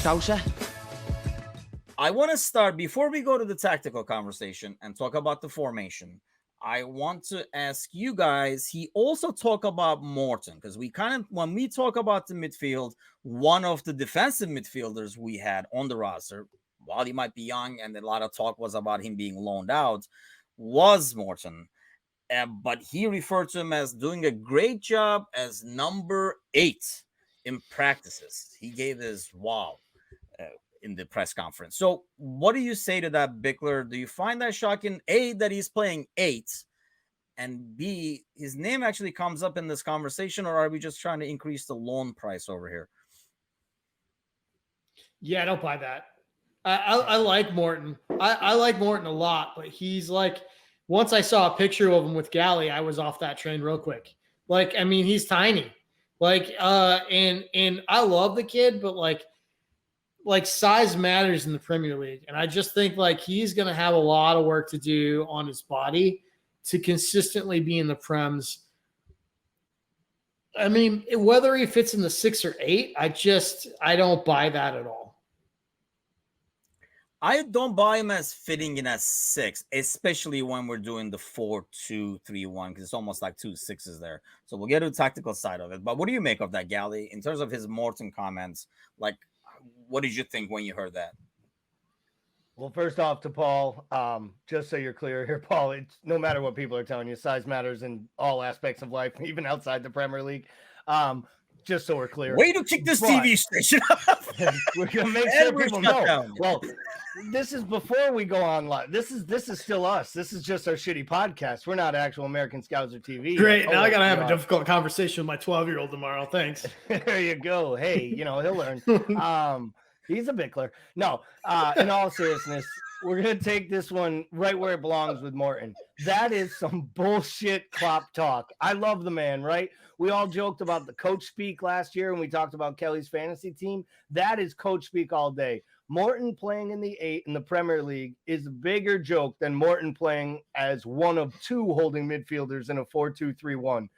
Scouser. I want to start, before we go to the tactical conversation and talk about the formation, I want to ask you guys, he also talked about Morton, because we kind of, when we talk about the midfield, one of the defensive midfielders we had on the roster, while he might be young and a lot of talk was about him being loaned out, was Morton. But he referred to him as doing a great job as number 8 in practices. He gave his wow in the press conference. So what do you say to that, Bickler? Do you find that shocking, A, that he's playing 8, and B, his name actually comes up in this conversation, or are we just trying to increase the loan price over here? Yeah, I don't buy that. I like Morton. I like Morton a lot, but he's like, once I saw a picture of him with Galley, I was off that train real quick. Like, I mean, he's tiny. Like, and I love the kid, but like size matters in the Premier League. And I just think like he's going to have a lot of work to do on his body to consistently be in the Prems. I mean, whether he fits in the 6 or 8, I don't buy that at all. I don't buy him as fitting in as 6, especially when we're doing the 4-2-3-1, because it's almost like 2 6s there. So we'll get to the tactical side of it. But what do you make of that, Gally, in terms of his Morton comments? Like, what did you think when you heard that? Well, first off, to Paul, just so you're clear here, Paul, it's no matter what people are telling you, size matters in all aspects of life, even outside the Premier League. Just so we're clear. Way to kick this TV station off. We're gonna make sure people know. Down. Well, this is before we go on live. This is still us. This is just our shitty podcast. We're not actual American Scouser TV. Great. Now I gotta have a difficult conversation with my 12-year-old tomorrow. Thanks. There you go. Hey, he'll learn. He's a bickler. No, in all seriousness, we're going to take this one right where it belongs with Morton. That is some bullshit Klopp talk. I love the man, right? We all joked about the coach speak last year when we talked about Kelly's fantasy team. That is coach speak all day. Morton playing in the 8 in the Premier League is a bigger joke than Morton playing as one of 2 holding midfielders in a 4-2-3-1.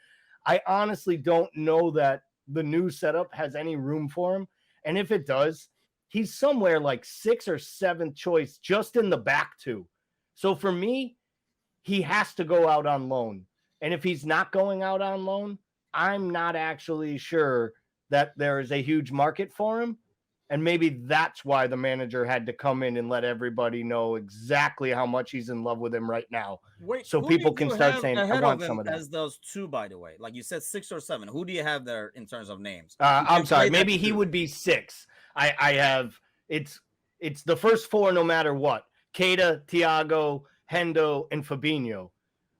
I honestly don't know that the new setup has any room for him. And if it does, he's somewhere like 6th or 7th choice just in the back 2. So for me, he has to go out on loan. And if he's not going out on loan, I'm not actually sure that there is a huge market for him. And maybe that's why the manager had to come in and let everybody know exactly how much he's in love with him right now. Wait, so people can start saying, I want some of that. As those 2, by the way, like you said, 6 or 7. Who do you have there in terms of names? I'm sorry. Maybe he would be 6. I have it's the first 4 no matter what. Keita, Thiago, Hendo, and Fabinho.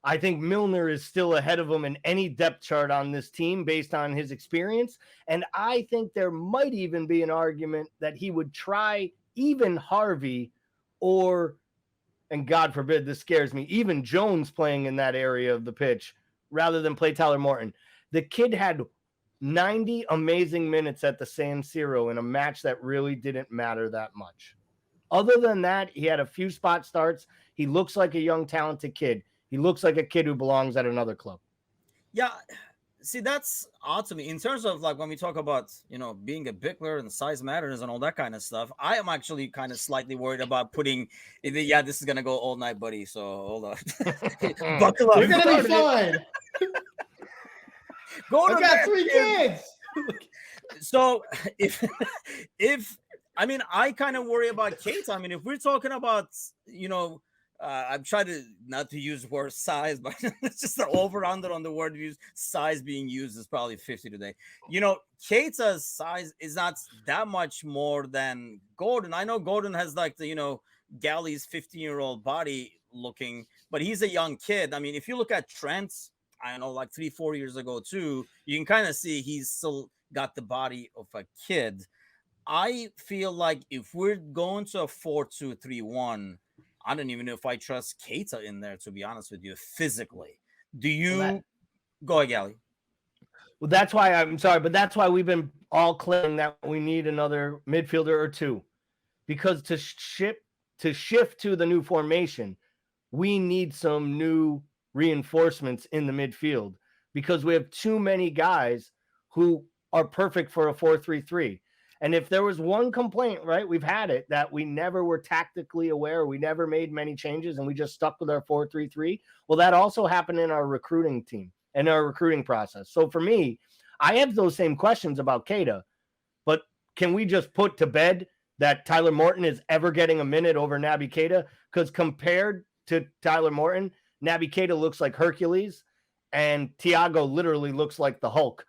I think Milner is still ahead of him in any depth chart on this team based on his experience. And I think there might even be an argument that he would try even Harvey or, and God forbid, this scares me, even Jones playing in that area of the pitch rather than play Tyler Morton. The kid had 90 amazing minutes at the San Siro in a match that really didn't matter that much. Other than that, he had a few spot starts. He looks like a young, talented kid. He looks like a kid who belongs at another club. Yeah. See, that's odd to me. In terms of like when we talk about, being a bickler and size matters and all that kind of stuff, I am actually kind of slightly worried about putting, this is going to go all night, buddy. So hold on. Buckle up. You're going to be fine. I've got 3 kids. So I kind of worry about Kate. I mean, if we're talking about, I'm trying to not to use the word size, but it's just the over-under on the word used. Size being used is probably 50 today. Keita's size is not that much more than Gordon. I know Gordon has like the, Galley's 15-year-old body looking, but he's a young kid. I mean, if you look at Trent, I don't know, like 3-4 years ago too, you can kind of see he's still got the body of a kid. I feel like if we're going to a 4-2-3-1, I don't even know if I trust Keita in there, to be honest with you, physically. Do you go ahead, Gally? Well, that's why I'm sorry, but that's why we've been all claiming that we need another midfielder or 2, because to shift to the new formation, we need some new reinforcements in the midfield because we have too many guys who are perfect for a 4-3-3. And if there was one complaint, right, we've had it, that we never were tactically aware, we never made many changes, and we just stuck with our 4-3-3. Well, that also happened in our recruiting team and our recruiting process. So for me, I have those same questions about Keita, but can we just put to bed that Tyler Morton is ever getting a minute over Naby Keita? Because compared to Tyler Morton, Naby Keita looks like Hercules, and Thiago literally looks like the Hulk.